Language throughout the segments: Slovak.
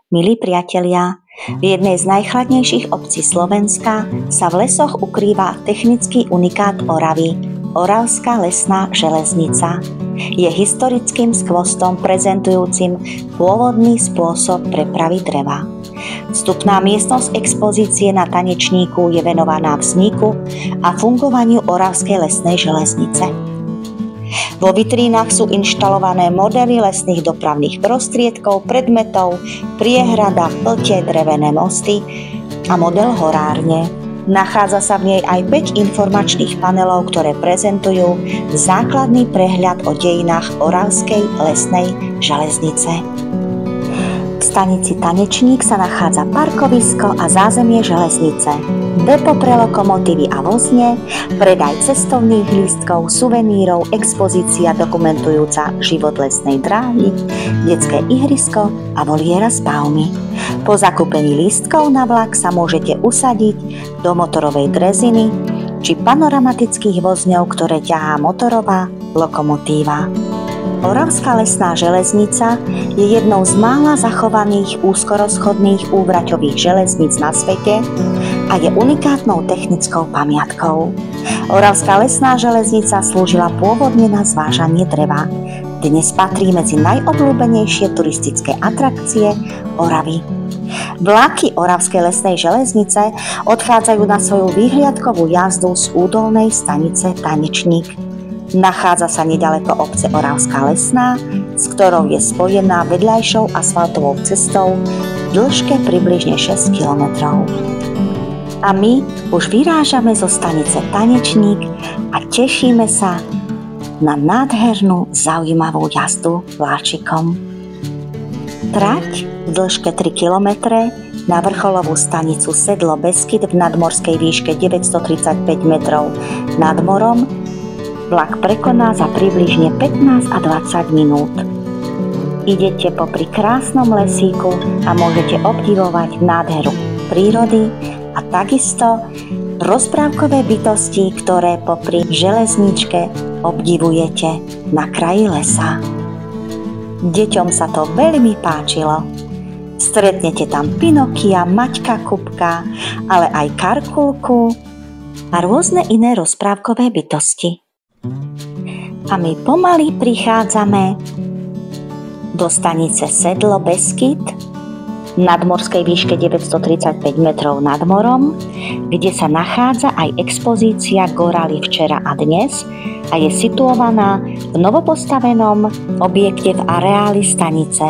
Milí priatelia, v jednej z najchladnejších obcí Slovenska sa v lesoch ukrýva technický unikát Oravy, Oravská lesná železnica. Je historickým skvostom prezentujúcim pôvodný spôsob prepravy dreva. Vstupná miestnosť expozície na Tanečníku je venovaná vzniku a fungovaniu Oravskej lesnej železnice. Vo vitrínach sú inštalované modely lesných dopravných prostriedkov, predmetov, priehrada, plte, drevené mosty a model horárne. Nachádza sa v nej aj 5 informačných panelov, ktoré prezentujú základný prehľad o dejinách Oravskej lesnej železnice. V stanici Tanečník sa nachádza parkovisko a zázemie železnice, depo pre lokomotívy a vozne, predaj cestovných lístkov, suvenírov, expozícia dokumentujúca život lesnej dráhy, detské ihrisko a voliera s pávmi. Po zakúpení lístkov na vlak sa môžete usadiť do motorovej dreziny či panoramatických vozňov, ktoré ťahá motorová lokomotíva. Oravská lesná železnica je jednou z mála zachovaných úzkorozchodných úvraťových železníc na svete a je unikátnou technickou pamiatkou. Oravská lesná železnica slúžila pôvodne na zvážanie dreva. Dnes patrí medzi najobľúbenejšie turistické atrakcie Oravy. Vlaky Oravskej lesnej železnice odchádzajú na svoju výhliadkovú jazdu z údolnej stanice Tanečník. Nachádza sa nedaleko obce Oravská lesná, s ktorou je spojená vedľajšou asfaltovou cestou v dĺžke približne 6 km. A my už vyrážame zo stanice Tanečník a tešíme sa na nádhernú, zaujímavú jazdu vláčikom. Trať v dĺžke 3 km na vrcholovú stanicu Sedlo Beskyd v nadmorskej výške 935 metrov nad morom vlak prekoná za približne 15 a 20 minút. Idete popri krásnom lesíku a môžete obdivovať nádheru prírody a takisto rozprávkové bytosti, ktoré popri železničke obdivujete na kraji lesa. Deťom sa to veľmi páčilo. Stretnete tam Pinokia, Maťka Kupka, ale aj Karkulku a rôzne iné rozprávkové bytosti. A my pomaly prichádzame do stanice Sedlo Beskyd v nadmorskej výške 935 metrov nad morom, kde sa nachádza aj expozícia Goraly včera a dnes a je situovaná v novopostavenom objekte v areáli stanice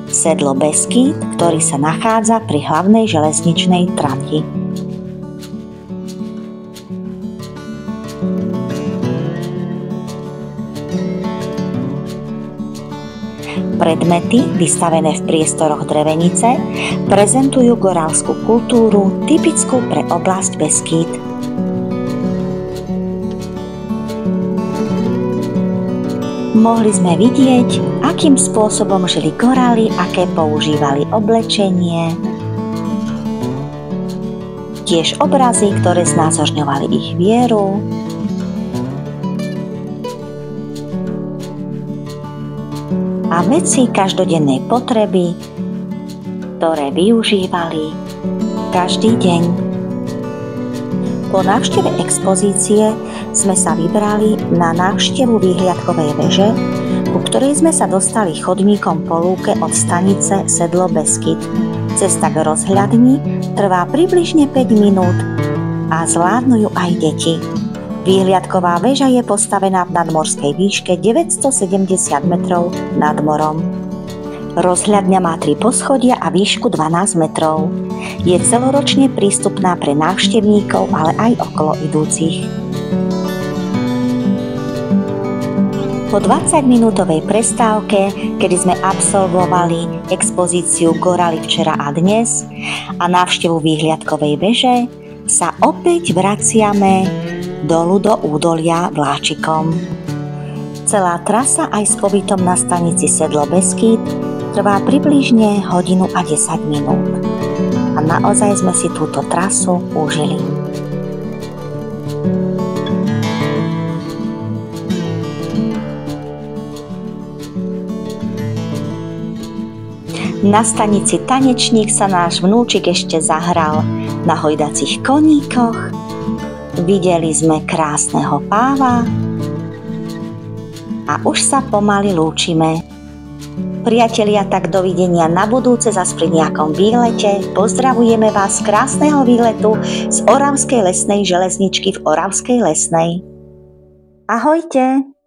Sedlo Beskyd, ktorý sa nachádza pri hlavnej železničnej trati. Predmety, vystavené v priestoroch drevenice, prezentujú goralskú kultúru typickú pre oblasť Beskyd. Mohli sme vidieť, akým spôsobom žili gorály, aké používali oblečenie, tiež obrazy, ktoré znázorňovali ich vieru, a veci každodennej potreby, ktoré využívali každý deň. Po návšteve expozície sme sa vybrali na návštevu výhliadkovej veže, ku ktorej sme sa dostali chodníkom po lúke od stanice Sedlo Beskyd. Cesta k rozhľadni trvá približne 5 minút a zvládnu ju aj deti. Výhliadková väža je postavená v nadmorskej výške 970 metrov nad morom. Rozhľadňa má 3 poschodia a výšku 12 metrov. Je celoročne prístupná pre návštevníkov, ale aj okolo idúcich. Po 20-minútovej prestávke, kedy sme absolvovali expozíciu Goraly včera a dnes a návštevu výhliadkovej veže, sa opäť vraciame dolu do údolia vláčikom. Celá trasa aj s pobytom na stanici Sedlo Beskyd trvá približne hodinu a 10 minút. A naozaj sme si túto trasu užili. Na stanici Tanečník sa náš vnúčik ešte zahral na hojdacích koníkoch. Videli sme krásneho páva a už sa pomaly lúčime. Priatelia, tak dovidenia na budúce zas pri nejakom výlete. Pozdravujeme vás z krásneho výletu z Oravskej lesnej železničky v Oravskej lesnej. Ahojte!